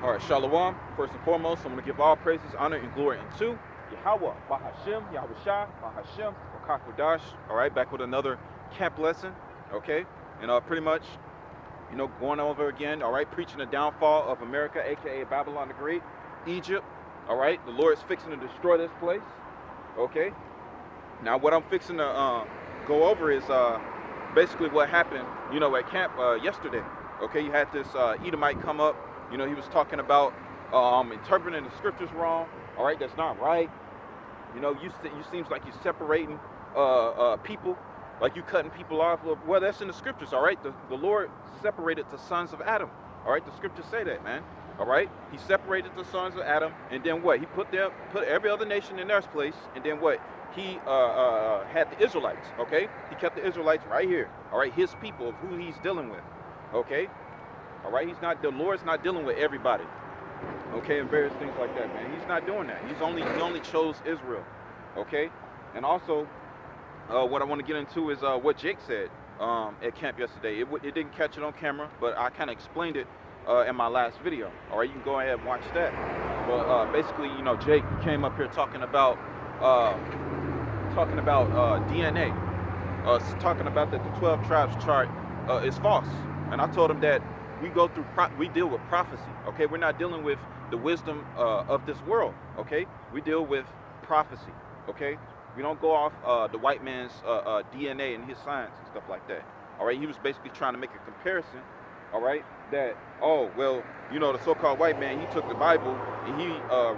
All right, Shalom. First and foremost, I'm going to give all praises, honor, and glory unto Yahweh, Bahashem, Yahweh Shah, Bahashem, Wakakodash. All right, back with another camp lesson. Okay, and pretty much, going over again. All right, preaching the downfall of America, aka Babylon the Great, Egypt. All right, the Lord's fixing to destroy this place. Okay, now what I'm fixing to go over is basically what happened, at camp yesterday. Okay, you had this Edomite come up. He was talking about interpreting the scriptures wrong. All right, that's not right. You seems like you're separating people, like you cutting people off. Well, that's in the scriptures. All right, the Lord separated the sons of Adam. All right, the scriptures say that, man. All right, He separated the sons of Adam, and then what? He put every other nation in their place, and then what? He had the Israelites. Okay, He kept the Israelites right here. All right, His people, of who He's dealing with. Okay. All right, the Lord's not dealing with everybody, okay, and various things like that, man. He's not doing that. He only chose Israel, okay. And also, what I want to get into is what Jake said at camp yesterday. It didn't catch it on camera, but I kind of explained it in my last video. All right, you can go ahead and watch that. But basically, Jake came up here talking about DNA, talking about that the 12 tribes chart is false, and I told him that. We deal with prophecy, okay? We're not dealing with the wisdom of this world, okay? We deal with prophecy, okay? We don't go off the white man's DNA and his science and stuff like that, all right? He was basically trying to make a comparison, all right? That, the so-called white man, he took the Bible and he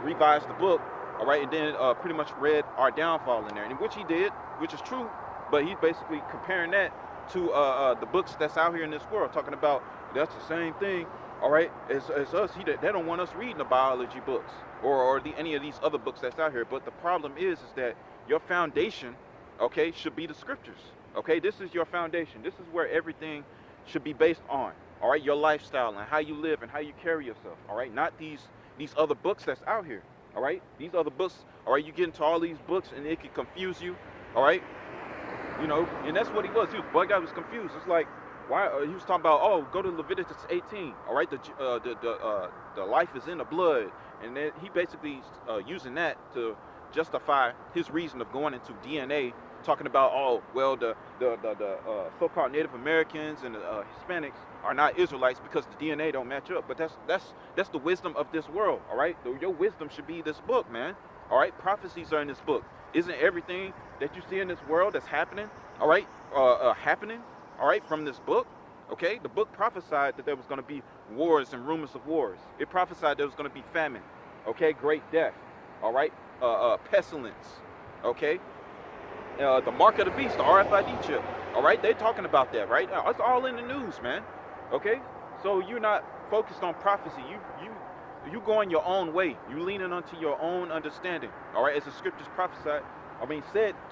revised the book, all right? And then pretty much read our downfall in there, and which he did, which is true, but he's basically comparing that to the books that's out here in this world, talking about that's the same thing, all right, as us. They don't want us reading the biology books or any of these other books that's out here. But the problem is that your foundation, okay, should be the scriptures, okay? This is your foundation. This is where everything should be based on, all right? Your lifestyle and how you live and how you carry yourself, all right? Not these other books that's out here, all right? These other books, all right, you get into all these books and it can confuse you, all right? And that's what he was. Boy, guy was confused. It's like, why he was talking about? Go to Leviticus 18. All right, the life is in the blood, and then he basically using that to justify his reason of going into DNA, talking about the so-called Native Americans and the Hispanics are not Israelites because the DNA don't match up. But that's the wisdom of this world. All right, your wisdom should be this book, man. All right, prophecies are in this book. Isn't everything that you see in this world that's happening, all right, happening? All right, from this book, okay? The book prophesied that there was going to be wars and rumors of wars. It prophesied there was going to be famine, okay? Great death, all right? Pestilence, okay? The mark of the beast, the RFID chip, all right? They're talking about that, right? It's all in the news, man, okay? So you're not focused on prophecy. You going your own way. You leaning onto your own understanding, all right? As the scriptures prophesied,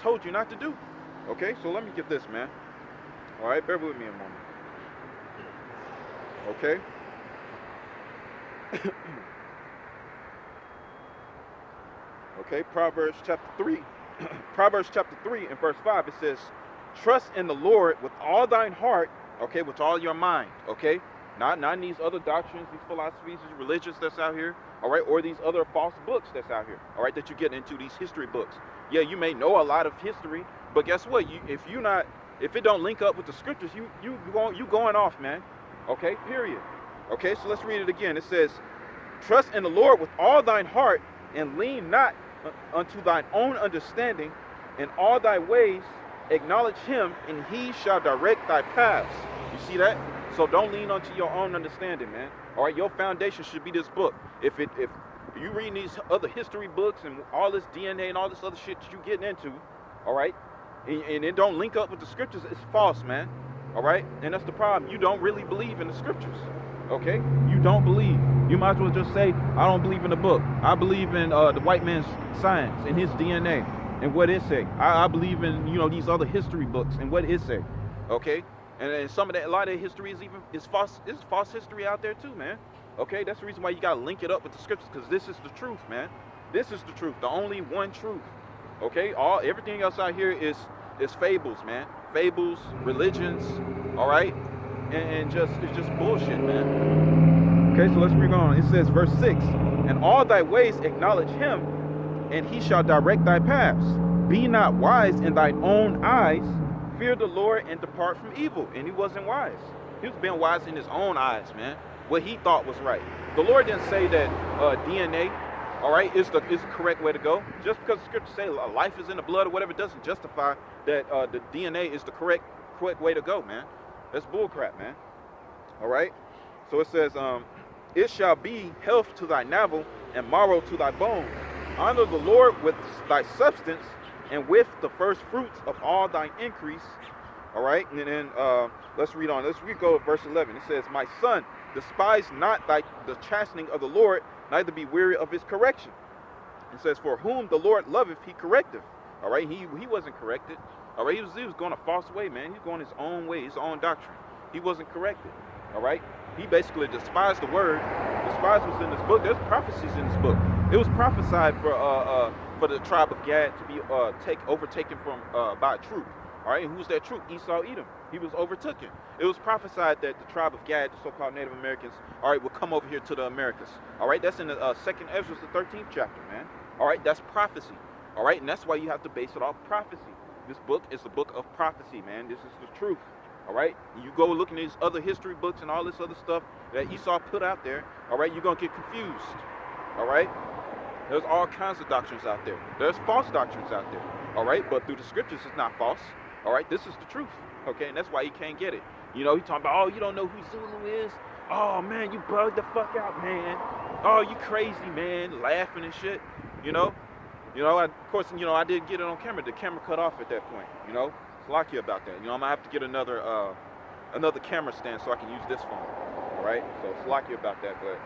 told you not to do, okay? So let me get this, man. All right, bear with me a moment. Okay. Okay, Proverbs chapter 3. Proverbs chapter 3 and verse 5, it says, trust in the Lord with all thine heart, okay, with all your mind, okay? Not in these other doctrines, these philosophies, these religions that's out here, all right, or these other false books that's out here, all right, that you get into, these history books. Yeah, you may know a lot of history, but guess what? If it don't link up with the scriptures, you going off, man. Okay, period. Okay, so let's read it again. It says, trust in the Lord with all thine heart, and lean not unto thine own understanding. In all thy ways acknowledge him, and he shall direct thy paths. You see that? So don't lean unto your own understanding, man. All right, your foundation should be this book. If you read these other history books and all this DNA and all this other shit that you getting into, all right, and it don't link up with the scriptures, it's false, man. All right, and that's the problem. You don't really believe in the scriptures, okay? You don't believe. You might as well just say, I don't believe in the book. I believe in the white man's science and his DNA and what it say. I believe in these other history books and what it say, okay? And a lot of history is false. It's false history out there too, man. Okay, that's the reason why you gotta link it up with the scriptures, because this is the truth, man. This is the truth, the only one truth. Okay, everything else out here is fables, man. Fables, religions, all right, and it's just bullshit, man. Okay, so let's read on. It says, verse 6, and all thy ways acknowledge him, and he shall direct thy paths. Be not wise in thine own eyes. Fear the Lord and depart from evil. And he wasn't wise. He was being wise in his own eyes, man. What he thought was right. The Lord didn't say that DNA, all right, is the correct way to go. Just because the scriptures say life is in the blood or whatever, doesn't justify that the DNA is the correct way to go, man. That's bullcrap, man. All right. So it says, it shall be health to thy navel and marrow to thy bones. Honor the Lord with thy substance and with the first fruits of all thine increase. All right, and then let's read on. Let's go to verse 11. It says, my son, despise not the chastening of the Lord, neither be weary of his correction. It says, for whom the Lord loveth, he correcteth. All right, he wasn't corrected. All right, he was going a false way, man. He was going his own way, his own doctrine. He wasn't corrected. All right, he basically despised the word, despised what's in this book. There's prophecies in this book. It was prophesied for the tribe of Gad to be overtaken from by a troop. All right, and who's that troop? Esau, Edom. He was overtaken. It was prophesied that the tribe of Gad, the so-called Native Americans, all right, will come over here to the Americas. All right, that's in the 2nd Ezra, the 13th chapter, man. All right, that's prophecy. All right, and that's why you have to base it off prophecy. This book is the book of prophecy, man. This is the truth. All right, you go look in these other history books and all this other stuff that Esau put out there. All right, you're gonna get confused. All right, there's all kinds of doctrines out there. There's false doctrines out there. All right, but through the scriptures, it's not false. All right, this is the truth. Okay, and that's why he can't get it. You know, he talking about, oh, you don't know who Zulu is? Oh man, you bugged the fuck out, man. Oh, you crazy, man, laughing and shit. You know, of course, I didn't get it on camera. The camera cut off at that point. Lucky about that. I'm gonna have to get another camera stand so I can use this phone. All right, so it's lucky about that, but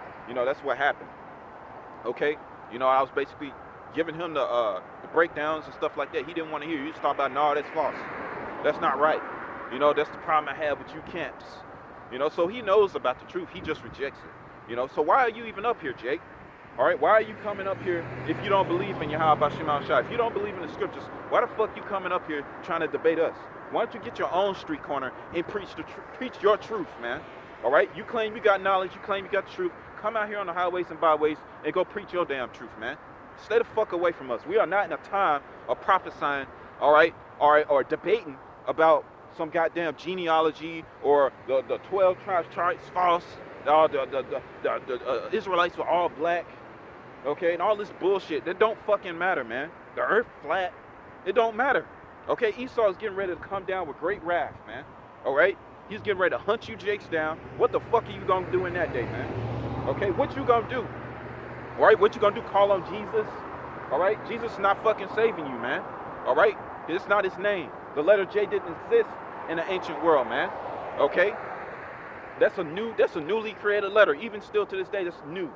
that's what happened. Okay, I was basically giving him the breakdowns and stuff like that. He didn't want to hear. He just thought about, no, that's false. That's not right. That's the problem I have with you camps. So he knows about the truth. He just rejects it. So why are you even up here, Jake? All right, why are you coming up here if you don't believe in Yahweh Shema Shai? If you don't believe in the scriptures, why the fuck you coming up here trying to debate us? Why don't you get your own street corner and preach your truth, man? All right, you claim you got knowledge, you claim you got the truth. Come out here on the highways and byways and go preach your damn truth, man. Stay the fuck away from us. We are not in a time of prophesying, all right, or debating about some goddamn genealogy or the 12 tribes chart is false. The Israelites were all black. Okay, and all this bullshit, that don't fucking matter, man. The earth flat, it don't matter. Okay, Esau is getting ready to come down with great wrath, man. All right, he's getting ready to hunt you jakes down. What the fuck are you gonna do in that day, man? Okay, what you gonna do? All right, what you gonna do? Call on Jesus? All right, Jesus is not fucking saving you, man. All right, it's not his name. The letter J didn't exist in the ancient world, man. Okay, that's a newly created letter. Even still to this day, that's new.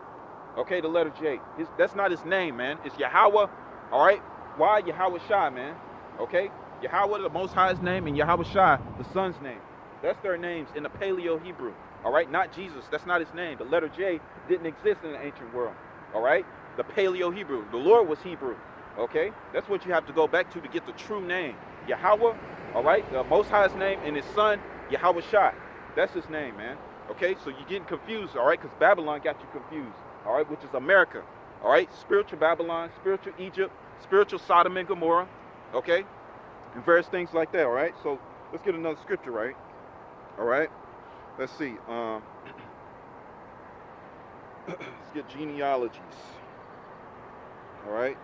Okay, the letter J. That's not his name, man. It's Yahweh. All right? Why Yahweh Shai, man? Okay? Yahweh, the Most High's name, and Yahweh Shai, the Son's name. That's their names in the Paleo Hebrew. All right? Not Jesus. That's not his name. The letter J didn't exist in the ancient world. All right? The Paleo Hebrew. The Lord was Hebrew. Okay? That's what you have to go back to get the true name. Yahweh, all right? The Most High's name, and his son, Yahweh Shai. That's his name, man. Okay? So you're getting confused, all right? Because Babylon got you confused. All right, which is America. All right, spiritual Babylon, spiritual Egypt, spiritual Sodom and Gomorrah. Okay, and various things like that. All right, so let's get another scripture, right? All right, let's see. Let's get genealogies. All right,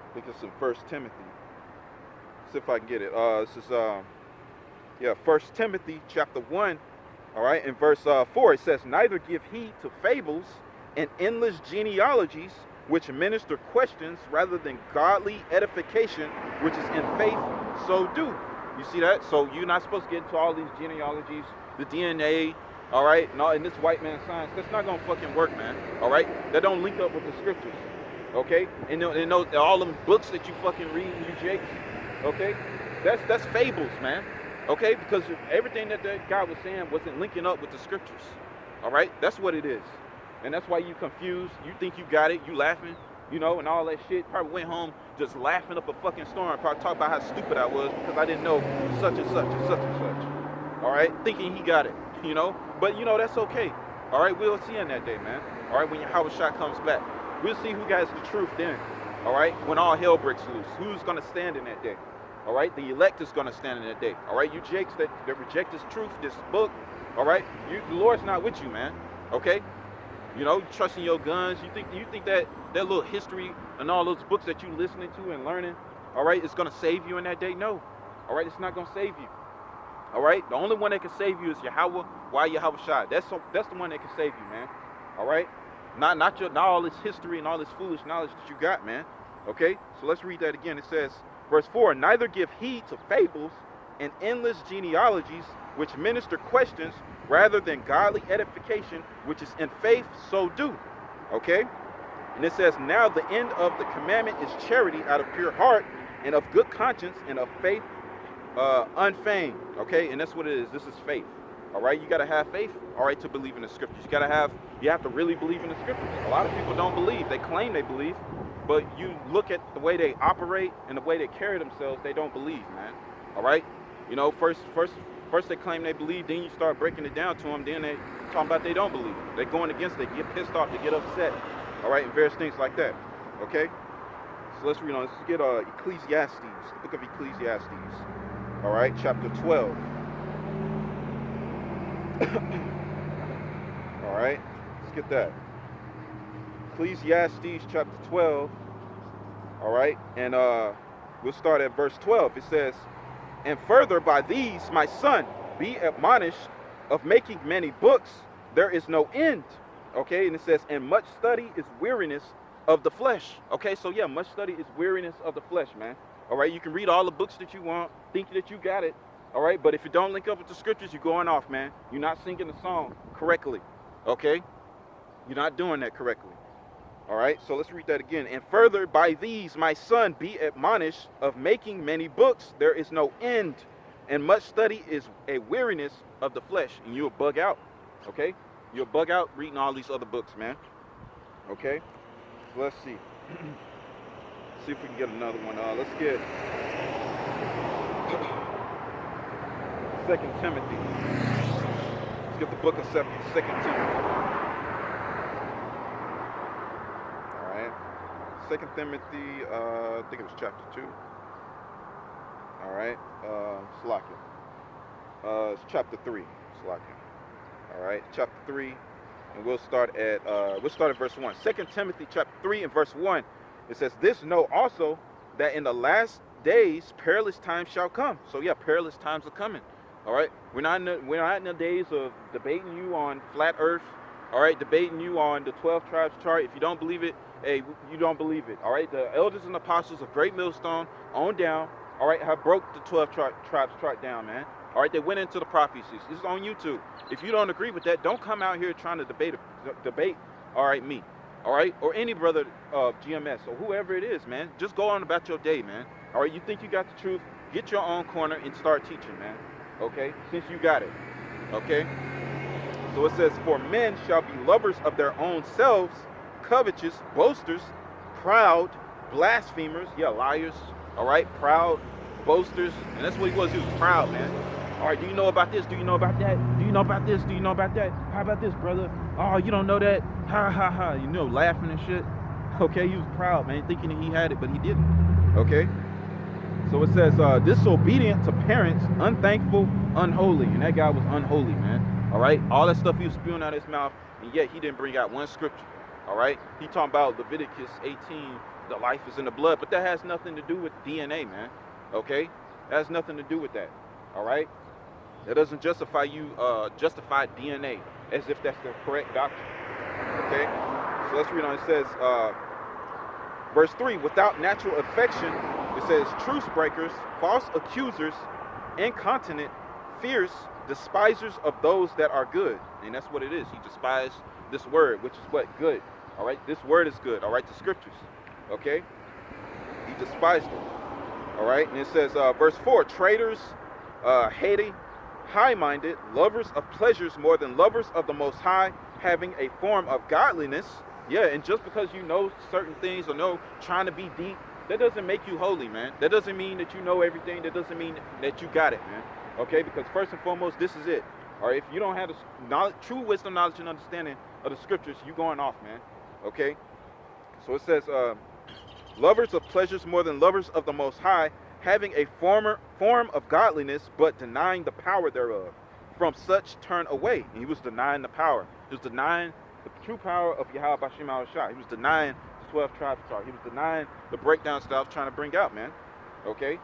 I think it's in 1 Timothy. Let's see if I can get it. This is 1 Timothy chapter 1. All right, in verse 4, it says, neither give heed to fables and endless genealogies, which minister questions rather than godly edification, which is in faith, so do. You see that? So you're not supposed to get into all these genealogies, the DNA, all right, and this white man science. That's not going to fucking work, man, all right? That don't link up with the scriptures, okay? And all them books that you fucking read, you jakes, okay? That's fables, man. Okay, because everything that guy was saying wasn't linking up with the scriptures. All right, that's what it is. And that's why you confused. You think you got it. You laughing, and all that shit. Probably went home just laughing up a fucking storm. Probably talk about how stupid I was because I didn't know such and such and such and such. All right, thinking he got it. you know. But you know that's okay. All right, we'll see in that day, man. All right, when Yahweh Shah comes back, we'll see who has the truth then. All right, when all hell breaks loose, who's gonna stand in that day? All right, the elect is gonna stand in that day. All right, you jakes that reject this truth, this book. All right, the Lord's not with you, man. Okay, you know, you trusting your guns. You think that little history and all those books that you listening to and learning, all right, it's gonna save you in that day? No. All right, it's not gonna save you. All right, the only one that can save you is Yahweh. Why Yahweh Shai? That's the one that can save you, man. All right, not all this history and all this foolish knowledge that you got, man. Okay, so let's read that again. It says, verse 4: Neither give heed to fables and endless genealogies, which minister questions rather than godly edification, which is in faith. So do. Okay, and it says, now the end of the commandment is charity out of pure heart and of good conscience and of faith unfeigned. Okay, and that's what it is. This is faith. All right, you got to have faith, all right, to believe in the scriptures. You have to really believe in the scriptures. A lot of people don't believe. They claim they believe, but you look at the way they operate and the way they carry themselves, they don't believe, man. All right, you know, first they claim they believe, then you start breaking it down to them, then they talking about they don't believe. They're going against it, they get pissed off, they get upset, all right, and various things like that. Okay, so let's read on. Let's get Ecclesiastes, the book of Ecclesiastes. All right, chapter 12. All right, let's get that. Ecclesiastes chapter 12. All right, and we'll start at verse 12. It says, and further, by these, my son, be admonished of making many books, there is no end. Okay, and it says, and much study is weariness of the flesh. Okay, so yeah, much study is weariness of the flesh, man. All right, you can read all the books that you want, think that you got it. All right, but if you don't link up with the scriptures, you're going off, man. You're not singing the song correctly. Okay, you're not doing that correctly. All right, so let's read that again. And further, by these, my son, be admonished of making many books, there is no end. And much study is a weariness of the flesh. And you'll bug out. Okay, you'll bug out reading all these other books, man. Okay, so let's see. See if we can get another one. Let's get 2 Timothy. Let's get the book of 2 Timothy. All right. 2 Timothy, I think it was chapter 2. All right. Slakia. It's chapter 3. Slakia. All right. Chapter 3. And we'll start at verse 1. 2 Timothy chapter 3 and verse 1. It says, this know also that in the last days perilous times shall come. So yeah, perilous times are coming. All right, we're not in the days of debating you on flat Earth. All right, debating you on the 12 tribes chart. If you don't believe it, hey, you don't believe it. All right, the elders and apostles of Great Millstone on down, all right, have broke the 12 tribes chart down, man. All right, they went into the prophecies. This is on YouTube. If you don't agree with that, don't come out here trying to debate. All right, me. All right, or any brother of GMS or whoever it is, man. Just go on about your day, man. All right, you think you got the truth? Get your own corner and start teaching, man. Okay, since you got it. Okay, so it says, for men shall be lovers of their own selves, covetous, boasters, proud, blasphemers, yeah, liars. All right, proud, boasters, and that's what he was. He was proud, man. All right, do you know about this? Do you know about that? Do you know about this? Do you know about that? How about this, brother? Oh, you don't know that? Ha, ha, ha. You know, laughing and shit. Okay, he was proud, man, thinking that he had it, but he didn't. Okay? So it says, disobedient to parents, unthankful, unholy. And that guy was unholy, man. All right? All that stuff he was spewing out of his mouth, and yet he didn't bring out one scripture. All right? He talking about Leviticus 18, the life is in the blood, but that has nothing to do with DNA, man. Okay? That has nothing to do with that. All right? That doesn't justify you, justify DNA as if that's the correct doctrine. Okay? So let's read on. It says, verse 3, without natural affection, it says, truce breakers, false accusers, incontinent, fierce, despisers of those that are good. And that's what it is. He despised this word, which is what? Good. All right? This word is good. All right? The scriptures. Okay? He despised it. All right? And it says, verse 4, traitors, hating, high-minded, lovers of pleasures more than lovers of the Most High, having a form of godliness. Yeah, and just because you know certain things or know trying to be deep, that doesn't make you holy, man. That doesn't mean that you know everything. That doesn't mean that you got it, man. Okay, because first and foremost, this is it. All right, if you don't have the knowledge, true wisdom, knowledge, and understanding of the scriptures, you going off, man. Okay. So it says, lovers of pleasures more than lovers of the Most High, having a form of godliness, but denying the power thereof. From such turn away. And he was denying the power. He was denying the true power of Yahweh Bashim al-Shah. He was denying the 12 tribes chart. He was denying the breakdown that I was trying to bring out, man. Okay?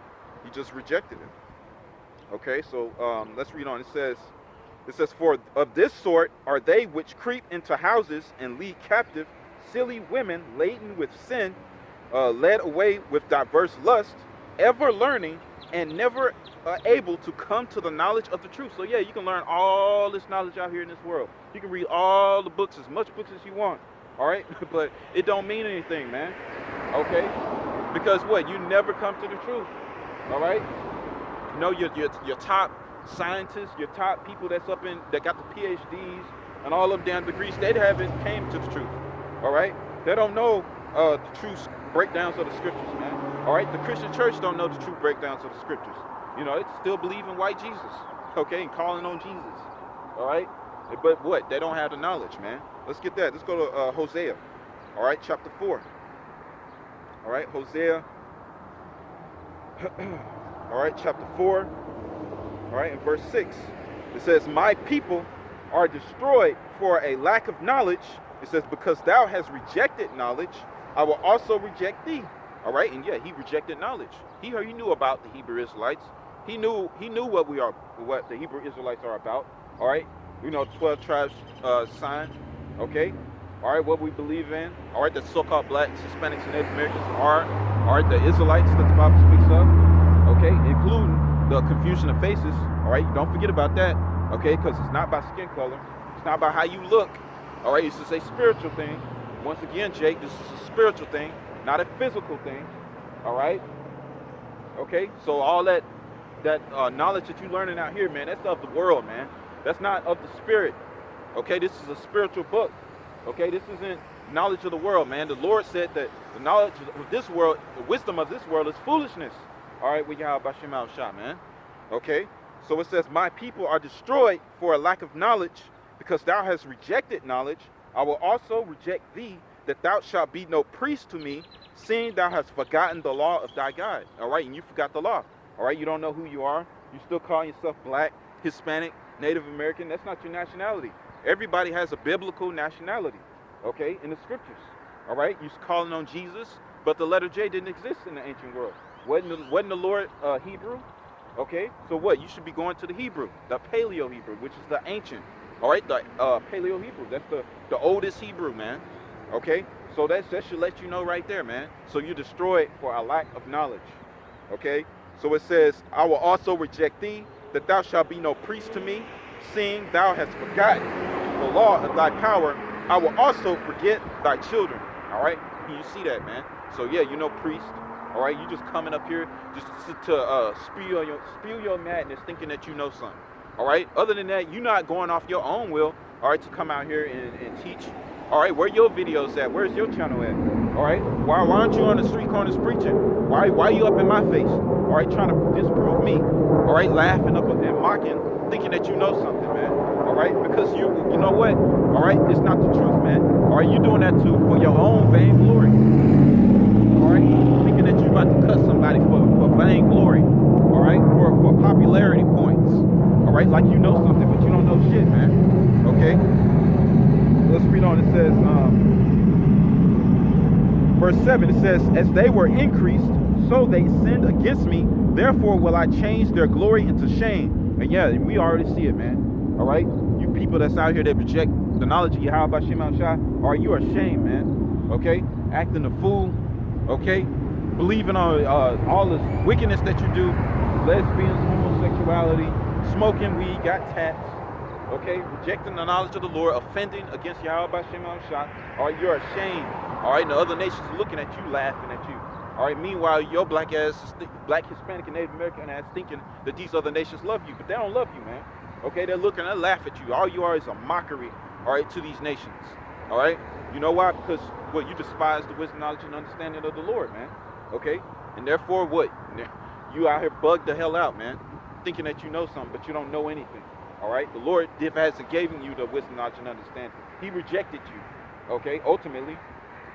He just rejected it. Okay, so let's read on. It says, for of this sort are they which creep into houses and lead captive silly women laden with sin, led away with diverse lusts, ever learning and never able to come to the knowledge of the truth. So yeah, you can learn all this knowledge out here in this world. You can read all the books, as much books as you want, all right? But it don't mean anything, man, okay? Because what? You never come to the truth, all right? You know, your top scientists, your top people that got the PhDs and all of them damn degrees, they haven't came to the truth, all right? They don't know the true breakdowns of the scriptures, man. All right, the Christian church don't know the true breakdowns of the scriptures. You know, they still believe in white Jesus, okay, and calling on Jesus. All right, but what? They don't have the knowledge, man. Let's get that. Let's go to Hosea. All right, chapter 4. All right, Hosea. All right, chapter 4. All right, in verse 6, it says, "My people are destroyed for a lack of knowledge." It says, "Because thou hast rejected knowledge, I will also reject thee." All right, and yeah, he rejected knowledge. He knew about the Hebrew Israelites. He knew what the Hebrew Israelites are about. All right, we know 12 tribes sign. Okay, all right, what we believe in. All right, the so-called blacks, Hispanics, and Native Americans are. All right, the Israelites that the Bible speaks of. Okay, including the confusion of faces. All right, don't forget about that. Okay, because it's not by skin color. It's not by how you look. All right, this is a spiritual thing. Once again, Jake, this is a spiritual thing, not a physical thing. All right. Okay, so all that knowledge that you're learning out here, man, that's of the world, man. That's not of the spirit. Okay, this is a spiritual book. Okay, this isn't knowledge of the world, man. The Lord said that the knowledge of this world, the wisdom of this world is foolishness. All right, we got Bashim al-Shah, man. Okay, so it says, "My people are destroyed for a lack of knowledge, because thou hast rejected knowledge. I will also reject thee, that thou shalt be no priest to me, seeing thou hast forgotten the law of thy God." All right, and you forgot the law. All right, you don't know who you are. You still call yourself black, Hispanic, Native American. That's not your nationality. Everybody has a biblical nationality, okay, in the scriptures. All right, you're calling on Jesus, but the letter J didn't exist in the ancient world. Wasn't the Lord Hebrew? Okay, so what? You should be going to the Hebrew, the Paleo Hebrew, which is the ancient. All right, the Paleo Hebrew. That's the oldest Hebrew, man. Okay, so that should let you know right there, man. So you're destroyed for a lack of knowledge. Okay, so it says, "I will also reject thee, that thou shalt be no priest to me, seeing thou hast forgotten the law of thy power. I will also forget thy children." All right, you see that, man? So yeah, you know, priest. All right, you just coming up here just to spew your madness, thinking that you know something. All right, other than that, you're not going off your own will. All right, to come out here and teach. All right, where your videos at? Where's your channel at? All right, why aren't you on the street corners preaching? Why are you up in my face? All right, trying to disprove me. All right, laughing up and mocking, thinking that you know something, man. All right, because you know what? All right, it's not the truth, man. All right, you're doing that for your own vainglory. All right, thinking that you're about to cut somebody for vainglory. All right, for popularity points. All right, like you know something, but you don't know shit, man. Okay. Let's read on. It says, verse 7, it says, "As they were increased, so they sinned against me. Therefore will I change their glory into shame." And yeah, we already see it, man. All right, you people that's out here that reject the knowledge of Yahweh Bashim al-Shah, all right, you are ashamed, man. Okay, acting a fool. Okay, believing on all this wickedness that you do, lesbians, homosexuality, smoking weed, got tats. Okay, rejecting the knowledge of the Lord, offending against Yahweh Bashim al-Shah. All right, you're ashamed. All right, and the other nations are looking at you, laughing at you. All right, meanwhile, your black Hispanic, and Native American ass thinking that these other nations love you, but they don't love you, man. Okay, they're looking, they laugh at you. All you are is a mockery, all right, to these nations. All right, you know why? Because what? You despise the wisdom, knowledge, and understanding of the Lord, man. Okay, and therefore what? You out here bugged the hell out, man, thinking that you know something, but you don't know anything. All right, the Lord hasn't given you the wisdom, knowledge, and understanding. He rejected you. Okay, ultimately.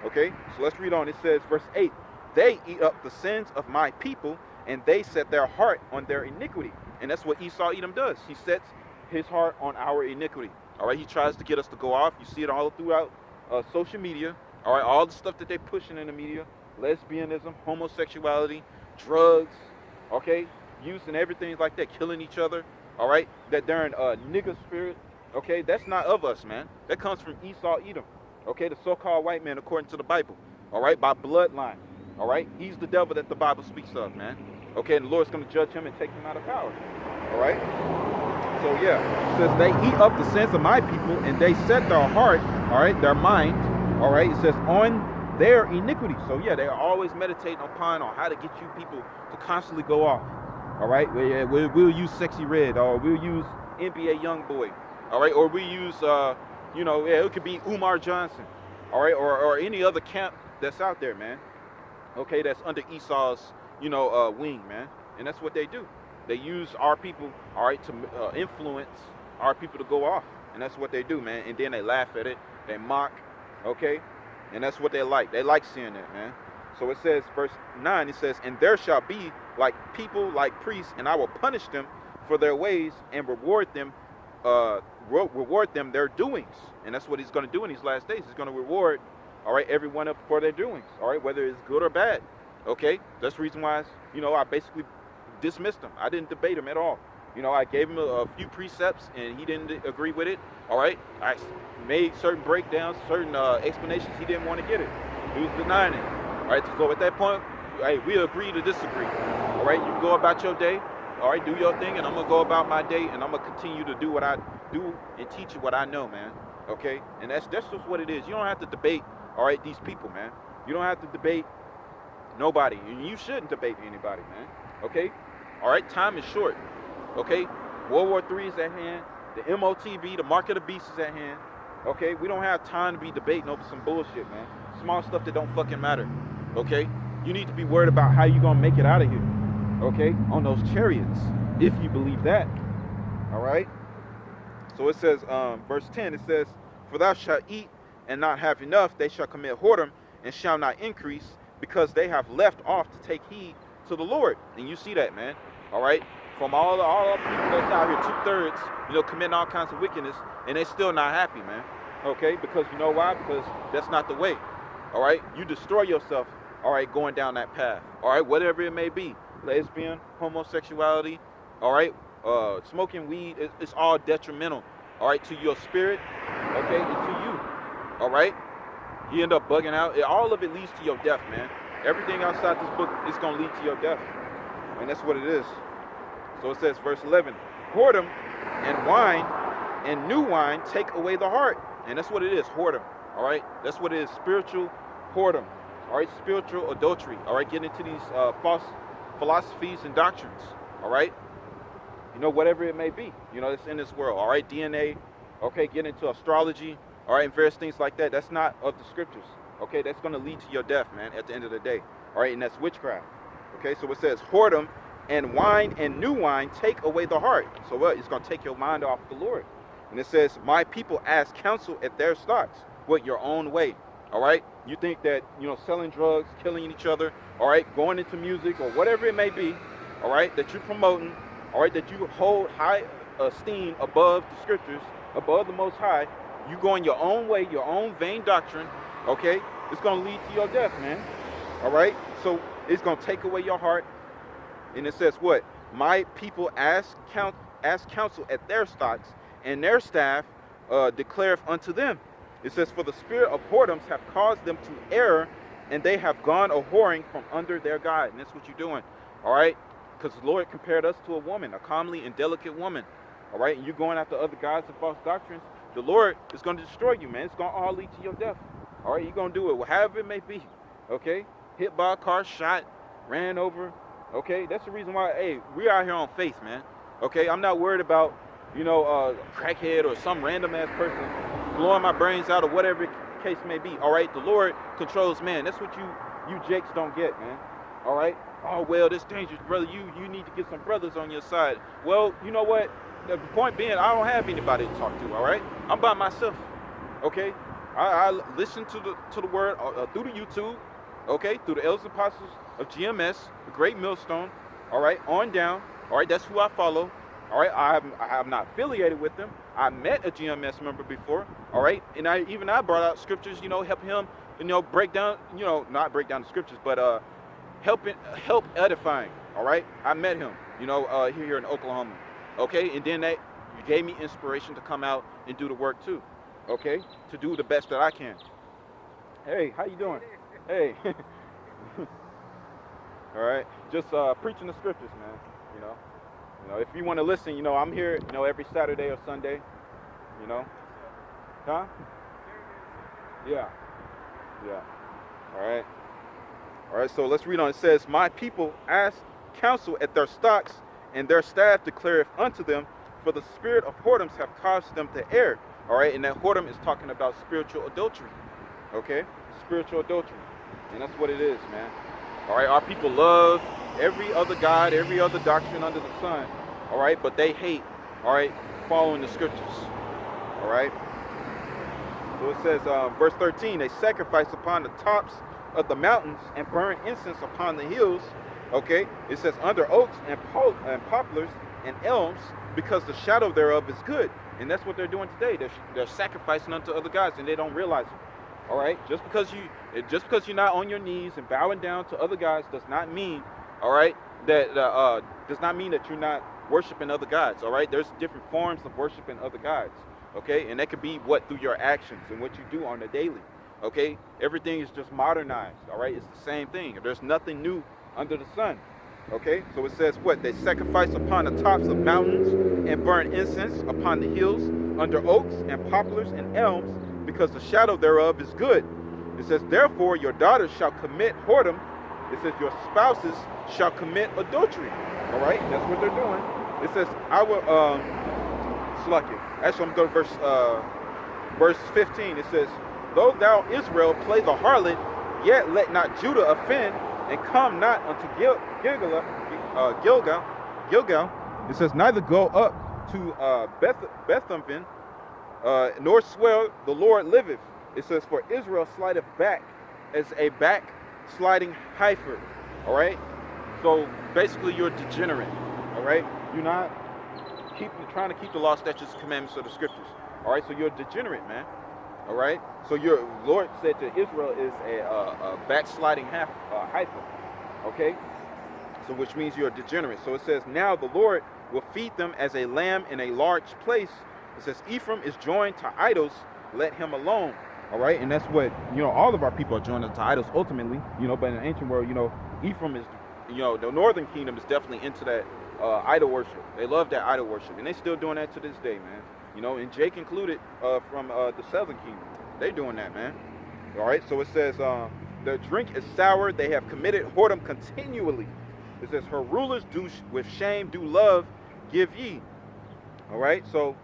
Okay, so let's read on. It says, verse 8, they eat up the sins of my people, and they set their heart on their iniquity. And that's what Esau Edom does. He sets his heart on our iniquity. All right, he tries to get us to go off. You see it all throughout social media. All right, all the stuff that they're pushing in the media, lesbianism, homosexuality, drugs, okay, use and everything like that, killing each other. All right, that they're in a nigger spirit. Okay, that's not of us, man. That comes from Esau Edom. Okay, the so-called white man according to the Bible. All right, by bloodline. All right, he's the devil that the Bible speaks of, man. Okay, and the Lord's going to judge him and take him out of power. All right. So yeah, it says they eat up the sins of my people, and they set their heart, all right, their mind, all right. It says on their iniquity. So yeah, they are always meditating upon on how to get you people to constantly go off. All right, we'll use Sexy Red, or we'll use NBA Youngboy, all right, or we use it could be Umar Johnson, all right, or any other camp that's out there, man. Okay, that's under Esau's wing, man, and that's what they do. They use our people, all right, to influence our people to go off, and that's what they do, man. And then they laugh at it, they mock, okay, and that's what they like. They like seeing that, man. So it says, verse 9, it says, and there shall be like people, like priests, and I will punish them for their ways and reward them their doings. And that's what he's going to do in these last days. He's going to reward, all right, everyone up for their doings, all right, whether it's good or bad. Okay, that's the reason why, I basically dismissed him. I didn't debate him at all. I gave him a few precepts and he didn't agree with it. All right, I made certain breakdowns, certain explanations. He didn't want to get it. He was denying it. All right, so at that point, hey, we agree to disagree. All right, you go about your day. All right, do your thing, and I'm gonna go about my day, and I'm gonna continue to do what I do and teach you what I know, man. Okay, and that's just what it is. You don't have to debate, all right, these people, man. You don't have to debate nobody, and you shouldn't debate anybody, man. Okay, all right, time is short. Okay, World War III is at hand. The MOTB, the mark of the beast, is at hand. Okay, we don't have time to be debating over some bullshit, man. Small stuff that don't fucking matter. Okay, you need to be worried about how you gonna make it out of here. Okay, on those chariots, if you believe that. All right. So it says, verse 10, it says, for thou shalt eat and not have enough, they shall commit whoredom and shall not increase, because they have left off to take heed to the Lord. And you see that, man. All right. From all the people that's out here, 2/3, committing all kinds of wickedness, and they still not happy, man. Okay, because you know why? Because that's not the way. All right, you destroy yourself. All right, going down that path. All right, whatever it may be, lesbian, homosexuality. All right, smoking weed. It's all detrimental. All right, to your spirit. Okay, and to you. All right, you end up bugging out. All of it leads to your death, man. Everything outside this book is gonna lead to your death, and that's what it is. So it says, verse 11, whoredom and wine and new wine take away the heart. And that's what it is, whoredom. All right, that's what it is, spiritual whoredom. All right, spiritual adultery. All right, getting into these false philosophies and doctrines. All right, whatever it may be, that's in this world. All right, DNA. Okay, get into astrology. All right, and various things like that. That's not of the scriptures. Okay, that's going to lead to your death, man, at the end of the day. All right, and that's witchcraft. Okay, so it says whoredom and wine and new wine take away the heart. So what? It's going to take your mind off the Lord. And it says, my people ask counsel at their stocks. What? Your own way. All right? You think that, selling drugs, killing each other, all right, going into music or whatever it may be, all right, that you're promoting, all right, that you hold high esteem above the scriptures, above the Most High, you going your own way, your own vain doctrine, okay, it's going to lead to your death, man. All right? So it's going to take away your heart. And it says what? My people ask counsel at their stocks, and their staff declareth unto them. It says, for the spirit of whoredoms have caused them to err, and they have gone a whoring from under their God. And that's what you're doing. All right? Because the Lord compared us to a woman, a comely and delicate woman. All right? And you're going after other gods and false doctrines. The Lord is going to destroy you, man. It's going to all lead to your death. All right? You're going to do it however it may be. Okay? Hit by a car, shot, ran over. Okay, that's the reason why, hey, we're out here on faith, man. Okay, I'm not worried about, crackhead or some random ass person blowing my brains out or whatever case may be. All right, the Lord controls man. That's what you jakes don't get, man. All right. Oh well, this dangerous, brother. You need to get some brothers on your side. Well, you know what? The point being, I don't have anybody to talk to. All right, I'm by myself. Okay, I listen to the word through the YouTube. Okay, through the elders and apostles of GMS, the Great Millstone. All right, on down. All right, that's who I follow. All right, I'm not affiliated with them. I met a GMS member before. All right, and I brought out scriptures. Help him. Break down. Not break down the scriptures, but help edifying. All right, I met him. Here in Oklahoma. Okay, and then that gave me inspiration to come out and do the work too. Okay, to do the best that I can. Hey, how you doing? Hey. All right, just preaching the scriptures, man. You know. If you want to listen, I'm here, every Saturday or Sunday, Huh? Yeah. Yeah. All right. All right, so let's read on. It says, my people ask counsel at their stocks, and their staff declareth unto them, for the spirit of whoredoms have caused them to err. All right, and that whoredom is talking about spiritual adultery. Okay? Spiritual adultery. And that's what it is, man. All right, our people love every other God, every other doctrine under the sun. All right, but they hate, all right, following the scriptures. All right. So it says, verse 13, they sacrifice upon the tops of the mountains and burn incense upon the hills. Okay, it says under oaks and poplars and elms, because the shadow thereof is good. And that's what they're doing today. They're sacrificing unto other gods, and they don't realize it. All right, just because you're not on your knees and bowing down to other gods does not mean, all right, that does not mean that you're not worshiping other gods. All right, there's different forms of worshiping other gods. Okay, and that could be through your actions and what you do on the daily. Okay, everything is just modernized. All right, it's the same thing. There's nothing new under the sun. Okay, so it says what? They sacrifice upon the tops of mountains and burn incense upon the hills under oaks and poplars and elms, because the shadow thereof is good. It says, therefore your daughters shall commit whoredom. It says your spouses shall commit adultery. All right, that's what they're doing. It says, I will, Slucky. Actually, I'm going to go to verse 15. It says, though thou Israel play the harlot, yet let not Judah offend, and come not unto Gilgal. It says, neither go up to Bethaven, nor swear the Lord liveth. It says, for Israel slideth back as a backsliding heifer. All right? So basically you're degenerate. All right? You're not trying to keep the law, statutes, commandments of the scriptures. All right? So you're degenerate, man. All right? So your Lord said to Israel is a backsliding heifer. Okay? So which means you're degenerate. So it says, now the Lord will feed them as a lamb in a large place. It says, Ephraim is joined to idols, let him alone. All right, and that's what, all of our people are joined to idols ultimately, but in the ancient world, Ephraim is, the northern kingdom is definitely into that idol worship. They love that idol worship, and they still doing that to this day, man. And Jake included from the southern kingdom. They doing that, man. All right, so it says, their drink is sour, they have committed whoredom continually. It says, her rulers do with shame do love, give ye. All right, so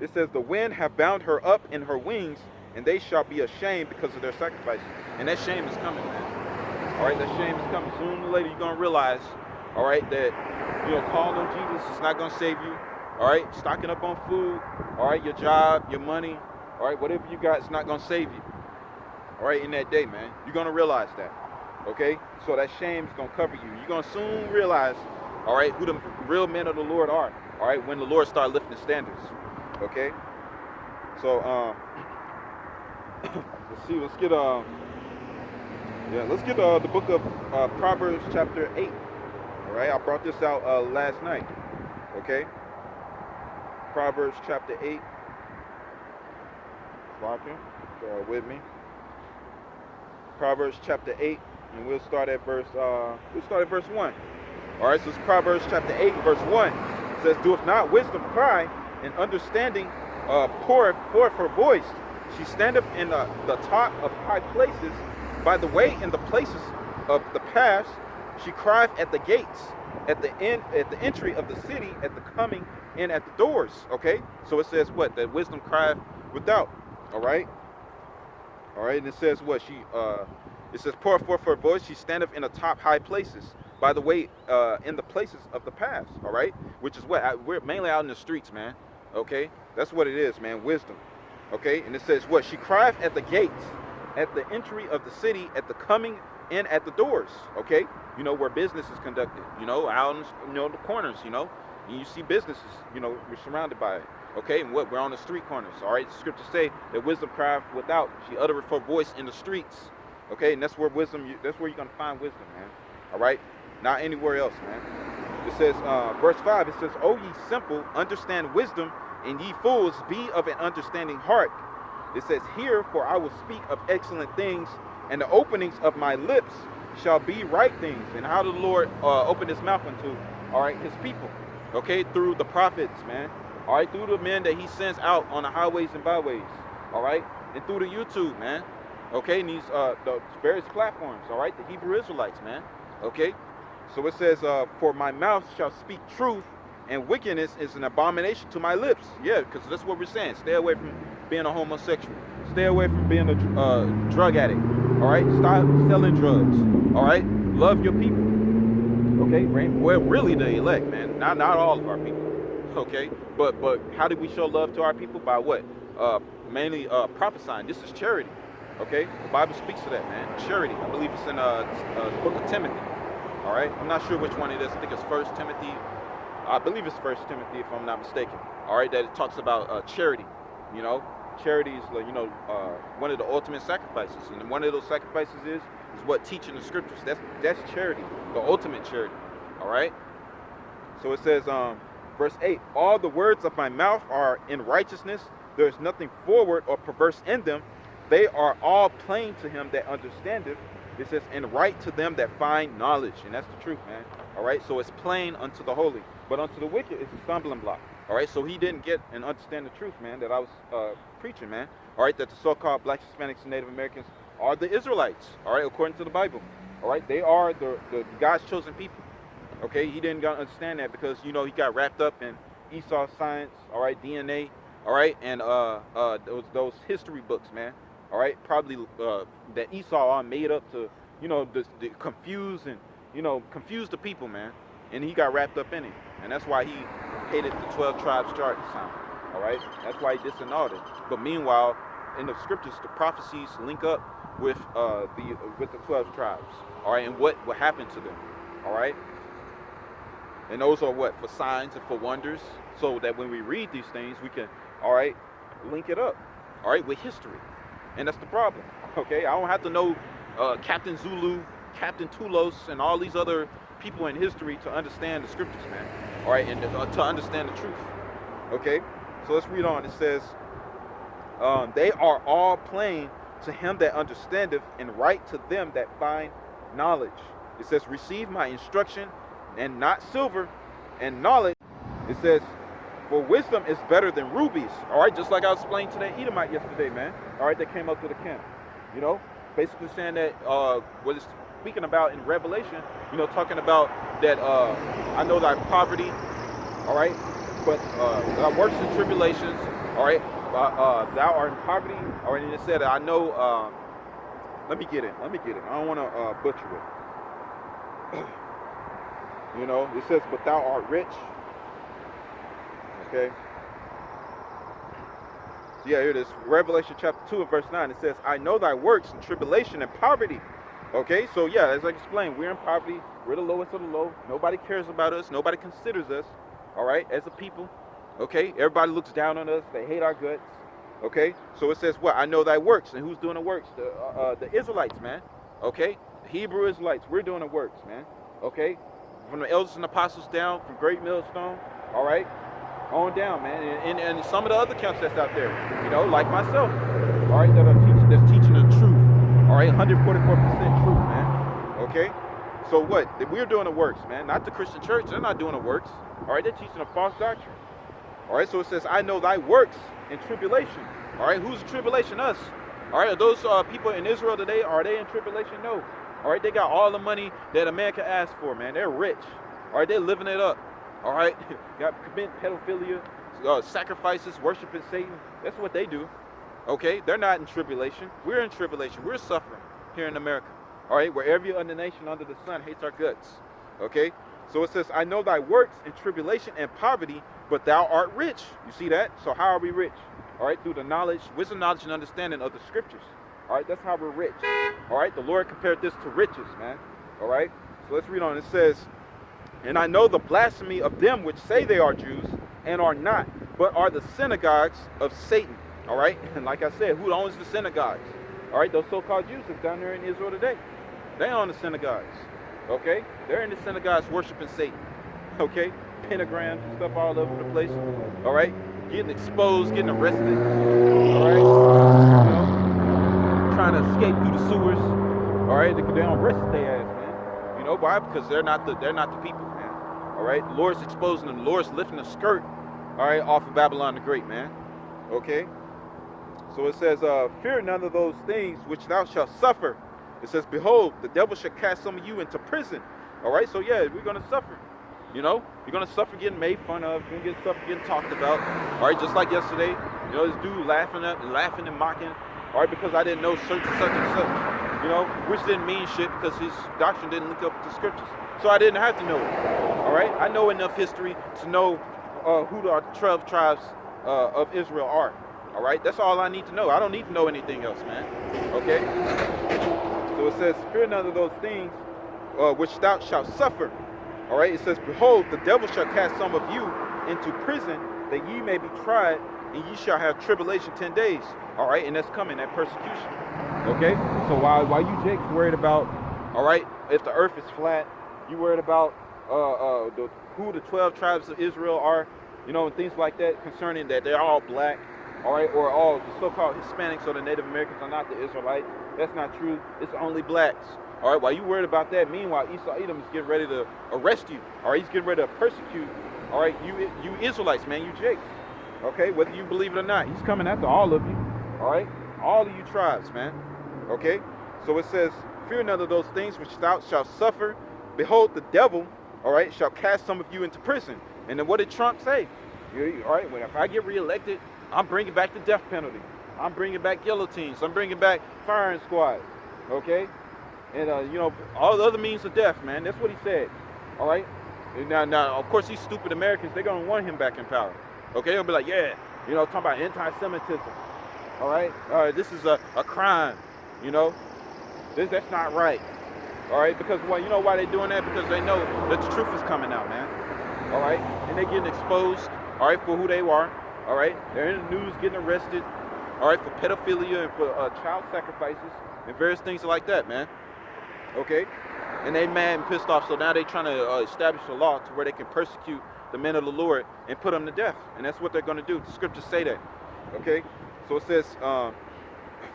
it says, the wind have bound her up in her wings, and they shall be ashamed because of their sacrifices. And that shame is coming, man. All right, that shame is coming. Sooner or later, you're going to realize, all right, that, calling on Jesus is not going to save you. All right, stocking up on food, all right, your job, your money, all right, whatever you got, it's not going to save you. All right, in that day, man, you're going to realize that. Okay, so that shame is going to cover you. You're going to soon realize, all right, who the real men of the Lord are. All right, when the Lord start lifting the standards. Okay, so let's see. Let's get the book of Proverbs chapter 8. All right, I brought this out last night. Okay, Proverbs chapter 8. Walking, with me. Proverbs chapter 8, and we'll start at verse 1. All right, so it's Proverbs chapter 8, verse 1. It says, doeth not wisdom cry, and understanding poureth forth her voice. She standeth in the top of high places, by the way in the places of the paths. She crieth at the gates, at the entry of the city, at the coming in at the doors. Okay, so it says what? That wisdom crieth without. All right, and it says what? It says pour forth her voice. She standeth in the top high places. by the way, in the places of the past, all right? Which is what? We're mainly out in the streets, man, okay? That's what it is, man, wisdom, okay? And it says what? She crieth at the gates, at the entry of the city, at the coming in at the doors, okay? You know, where business is conducted, you know, out in, you know, the corners, you know, and you see businesses, you know, we're surrounded by it, okay? And what? We're on the street corners, all right? The scriptures say that wisdom crieth without. She uttereth her voice in the streets, okay? And that's where wisdom, that's where you're going to find wisdom, man, all right? Not anywhere else, man. It says, verse 5, it says, O ye simple, understand wisdom, and ye fools, be of an understanding heart. It says, hear, for I will speak of excellent things, and the openings of my lips shall be right things. And how did the Lord open his mouth unto, all right, his people? Okay, through the prophets, man. All right, through the men that he sends out on the highways and byways. All right, and through the YouTube, man. Okay, and these the various platforms. All right, the Hebrew Israelites, man. Okay, so it says, for my mouth shall speak truth, and wickedness is an abomination to my lips. Yeah, because that's what we're saying. Stay away from being a homosexual. Stay away from being a drug addict. All right, stop selling drugs. All right, love your people. Okay, right? We're really the elect, man. Not all of our people. Okay, but how do we show love to our people? By what? Mainly prophesying. This is charity. Okay, the Bible speaks to that, man. Charity. I believe it's in the book of Timothy. All right, I'm not sure which one it is. I think it's First Timothy. I believe it's First Timothy, if I'm not mistaken. All right, that it talks about charity. You know, charity is, you know, one of the ultimate sacrifices, and one of those sacrifices is what? Teaching the scriptures. That's charity, the ultimate charity. All right. So it says, verse 8: all the words of my mouth are in righteousness. There is nothing forward or perverse in them. They are all plain to him that understandeth. It says, and right to them that find knowledge. And that's the truth, man. All right, so it's plain unto the holy, but unto the wicked it's a stumbling block. All right, so he didn't get and understand the truth, man, that I was preaching, man. All right, that the so-called blacks, Hispanics, and Native Americans are the Israelites. All right, according to the Bible. All right, they are the God's chosen people. Okay, he didn't understand that because, you know, he got wrapped up in Esau science, all right, DNA, all right, and those history books, man. All right, probably that Esau all made up to, you know, the confuse and, you know, confuse the people, man. And he got wrapped up in it, and that's why he hated the 12 tribes chart sound. All right, that's why he disannulled it. But meanwhile, in the scriptures, the prophecies link up with the 12 tribes. All right, and what happened to them. All right, and those are what? For signs and for wonders, so that when we read these things, we can, all right, link it up, all right, with history. And that's the problem, okay? I don't have to know Captain Zulu, Captain Tulos, and all these other people in history to understand the scriptures, man. All right, and to understand the truth, okay? So let's read on. It says, they are all plain to him that understandeth, and right to them that find knowledge. It says, receive my instruction, and not silver, and knowledge. It says, for wisdom is better than rubies. All right, just like I explained to that Edomite yesterday, man. All right, that came up to the camp. You know, basically saying that what it's speaking about in Revelation, you know, talking about that I know thy poverty, all right, but thy works and tribulations, all right, thou art in poverty, all right, and it said, I know, let me get it. I don't want to butcher it. You know, it says, but thou art rich. Okay. So yeah, here it is. Revelation chapter 2 and verse 9. It says, I know thy works and tribulation and poverty. Okay, so yeah, as I explained, we're in poverty. We're the lowest of the low. Nobody cares about us. Nobody considers us, all right, as a people. Okay, everybody looks down on us. They hate our guts. Okay, so it says what? I know thy works. And who's doing the works? The Israelites, man. Okay, the Hebrew Israelites. We're doing the works, man. Okay, from the elders and apostles down, from Great Millstone, all right, on down, man, and some of the other camps that's out there, you know, like myself, all right, that's teaching the truth, all right, 144% truth, man. Okay, so what? We're doing the works, man, not the Christian church. They're not doing the works, all right. They're teaching a false doctrine, all right. So it says, I know thy works in tribulation, all right. Who's in tribulation? Us, all right. Are those people in Israel today? Are they in tribulation? No, all right. They got all the money that a man can ask for, man. They're rich, all right. They're living it up. All right, got committing pedophilia, sacrifices, worshiping Satan. That's what they do. Okay, they're not in tribulation. We're in tribulation. We're suffering here in America. All right, where every other nation under the sun hates our guts. Okay? So it says, I know thy works in tribulation and poverty, but thou art rich. You see that? So how are we rich? All right, through the knowledge, wisdom, knowledge, and understanding of the scriptures. All right, that's how we're rich. All right, the Lord compared this to riches, man. All right, so let's read on. It says, and I know the blasphemy of them which say they are Jews and are not, but are the synagogues of Satan. All right, and like I said, who owns the synagogues? All right, those so-called Jews that's down there in Israel today. They own the synagogues. Okay, they're in the synagogues worshiping Satan. Okay, pentagrams and stuff all over the place. All right, getting exposed, getting arrested. All right, you know, trying to escape through the sewers. All right, they don't arrest their ass, man. You know why? Because they're not the people, man. All right, the Lord's exposing them. The Lord's lifting the skirt. All right, off of Babylon the Great, man. Okay. So it says, fear none of those things which thou shalt suffer. It says, behold, the devil shall cast some of you into prison. All right, so yeah, we're going to suffer. You know, you're going to suffer getting made fun of. You're going to suffer getting talked about. All right, just like yesterday, you know, this dude laughing and mocking. All right, because I didn't know such and such, you know, which didn't mean shit because his doctrine didn't link up with the scriptures. So I didn't have to know it. All right, I know enough history to know who the 12 tribes of Israel are. All right, that's all I need to know. I don't need to know anything else, man. Okay? So it says, fear none of those things which thou shalt suffer. All right, it says, behold, the devil shall cast some of you into prison, that ye may be tried, and ye shall have tribulation 10 days. All right, and that's coming, that persecution. Okay? So while you Jake's worried about, all right, if the earth is flat, you worried about who the 12 tribes of Israel are, you know, and things like that, concerning that they're all black. All right, or all the so-called Hispanics or the Native Americans are not the Israelites. That's not true. It's only blacks. All right, while you worried about that, meanwhile, Esau Edom is getting ready to arrest you. All right, he's getting ready to persecute. All right, you Israelites, man, you Jakes. Okay, whether you believe it or not, he's coming after all of you. All right, all of you tribes, man. Okay, so it says, fear none of those things which thou shalt suffer. Behold, the devil, all right, shall cast some of you into prison. And then what did Trump say? All right, well, if I get reelected, I'm bringing back the death penalty. I'm bringing back guillotines. I'm bringing back firing squads. Okay? And, you know, all the other means of death, man. That's what he said. All right? And now, of course, these stupid Americans, they're going to want him back in power. Okay? They're going to be like, yeah, you know, talking about anti-Semitism. All right? This is a crime. You know? That's not right. All right? Because, well, you know why they're doing that? Because they know that the truth is coming out, man. All right? And they're getting exposed, all right, for who they are. All right, they're in the news getting arrested, all right, for pedophilia and for child sacrifices and various things like that, man. Okay, and they mad and pissed off, so now they're trying to establish a law to where they can persecute the men of the Lord and put them to death, and that's what they're going to do. The scriptures say that. Okay, so it says,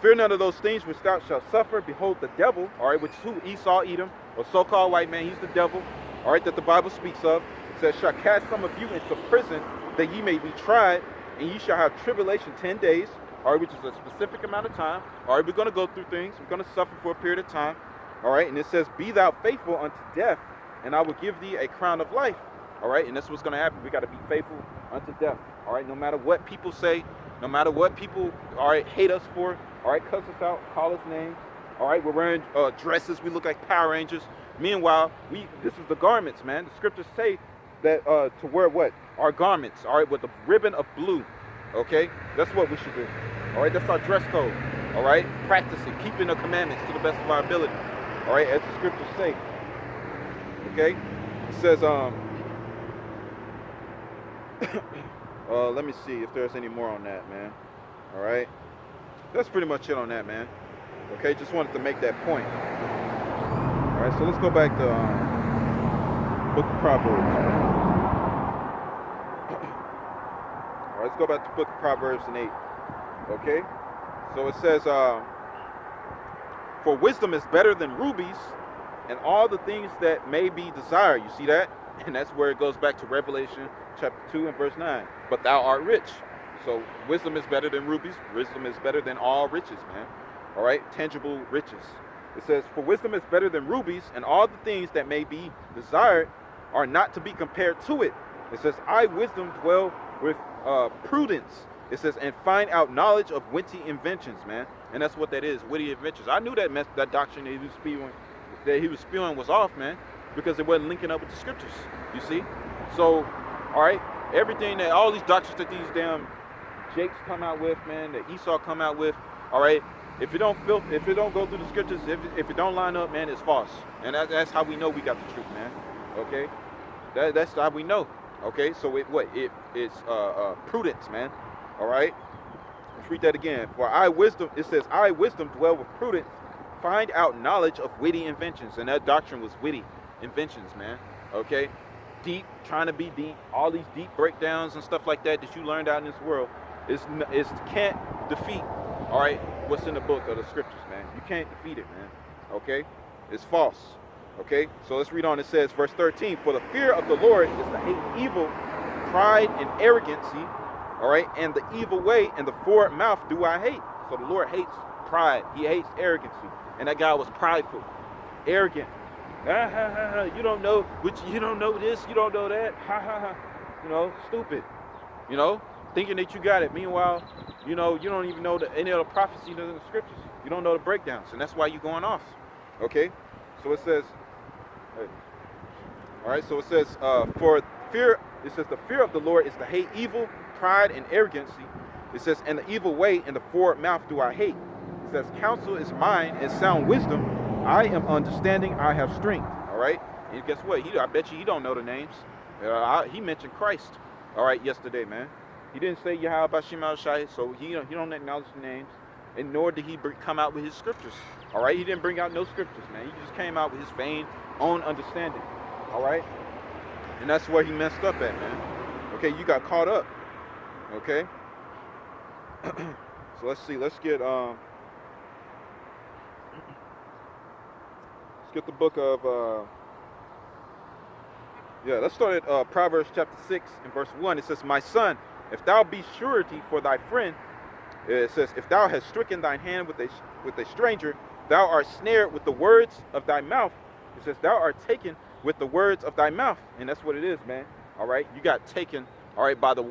fear none of those things which thou shalt suffer. Behold, the devil, all right, which is who? Esau Edom, or so-called white man. He's the devil, all right, that the Bible speaks of. It says, shall cast some of you into prison, that ye may be tried, and ye shall have tribulation 10 days, all right, which is a specific amount of time. All right, we're going to go through things. We're going to suffer for a period of time. All right, and it says, be thou faithful unto death, and I will give thee a crown of life. All right, and that's what's going to happen. We got to be faithful unto death. All right, no matter what people say, no matter what people, all right, hate us for, all right, cuss us out, call us names. All right, we're wearing dresses. We look like Power Rangers. Meanwhile, this is the garments, man. The scriptures say that to wear what? Our garments, all right, with a ribbon of blue, okay? That's what we should do, all right? That's our dress code, all right? Practicing, keeping the commandments to the best of our ability, all right, as the scriptures say, okay? It says, let me see if there's any more on that, man, all right? That's pretty much it on that, man, okay? Just wanted to make that point. All right, so let's go back to Book of Proverbs. Let's go back to the book of Proverbs and 8. Okay? So it says, for wisdom is better than rubies, and all the things that may be desired. You see that? And that's where it goes back to Revelation chapter 2 and verse 9. But thou art rich. So wisdom is better than rubies. Wisdom is better than all riches, man. All right? Tangible riches. It says, for wisdom is better than rubies, and all the things that may be desired are not to be compared to it. It says, I, wisdom, dwell with prudence. It says, and find out knowledge of witty inventions, man. And that's what that is, witty inventions. I knew that doctrine that he was spewing was off, man. because it wasn't linking up with the scriptures. You see? So, all right, everything that all these doctrines that these damn Jakes come out with, man, that Esau come out with, all right, if it don't go through the scriptures, if it don't line up, man, it's false. And that's how we know we got the truth, man. Okay, that's how we know. Okay, so it's prudence, man. All right, let's read that again. For I wisdom, it says, I wisdom dwell with prudence, find out knowledge of witty inventions. And that doctrine was witty inventions, man. Okay, deep, trying to be deep, all these deep breakdowns and stuff like that you learned out in this world is can't defeat, all right, what's in the book of the scriptures, man. You can't defeat it, man. Okay, it's false. Okay, so let's read on. It says, verse 13, for the fear of the Lord is to hate evil, pride and arrogancy, all right, and the evil way and the forward mouth do I hate. So the Lord hates pride. He hates arrogancy. And that guy was prideful, arrogant. You don't know which, you don't know this, you don't know that. You know, stupid. You know, thinking that you got it. Meanwhile, you know, you don't even know any of the prophecies in the scriptures. You don't know the breakdowns, and that's why you're going off. Okay, so it says, all right, so it says, for fear, it says the fear of the Lord is to hate evil, pride and arrogancy. It says, and the evil way and the forward mouth do I hate. It says, counsel is mine and sound wisdom. I am understanding, I have strength. All right, and guess what? I bet you he don't know the names. He mentioned Christ, all right, yesterday, man. He didn't say Yahweh Shema Shai, so he don't acknowledge the names, and nor did he come out with his scriptures. All right, he didn't bring out no scriptures, man. He just came out with his vain own understanding. All right, and that's where he messed up at, man. Okay, you got caught up. Okay, so let's see. Let's get the book of let's start at Proverbs chapter 6 and verse 1. It says, my son, if thou be surety for thy friend, it says, if thou hast stricken thine hand with a stranger, thou art snared with the words of thy mouth. It says, thou art taken with the words of thy mouth. And that's what it is, man. All right, you got taken, all right, by the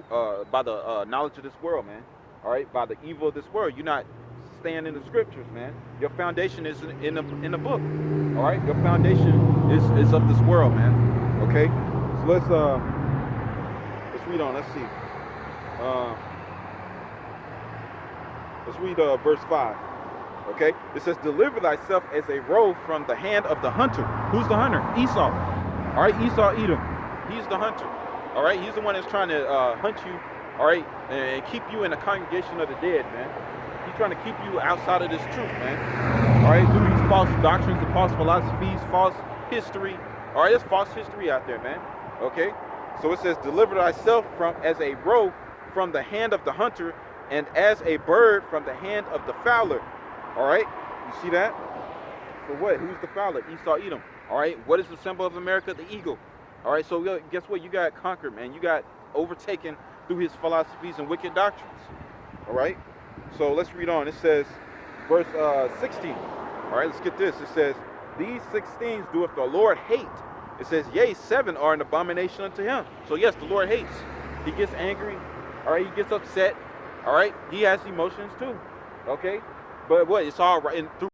knowledge of this world, man. All right, by the evil of this world. You're not staying in the scriptures, man. Your foundation is in the book. All right, your foundation is of this world, man. Okay, so let's read on. Let's see. Let's read verse 5. Okay, it says, deliver thyself as a roe from the hand of the hunter. Who's the hunter? Esau. All right, Esau, Edom. He's the hunter. All right, he's the one that's trying to hunt you. All right, and keep you in the congregation of the dead, man. He's trying to keep you outside of this truth, man. All right, through these false doctrines and false philosophies, false history. All right, there's false history out there, man. Okay, so it says, deliver thyself as a roe from the hand of the hunter, and as a bird from the hand of the fowler. All right, you see that? So what? Who's the fowler? Esau, Edom. All right, what is the symbol of America? The eagle. All right, so guess what? You got conquered, man. You got overtaken through his philosophies and wicked doctrines. All right, so let's read on. It says, verse 16. All right, let's get this. It says, these 6 things doeth the Lord hate. It says, yea, 7 are an abomination unto him. So yes, the Lord hates. He gets angry. All right, he gets upset. All right, he has emotions too. Okay, but what? It's all right through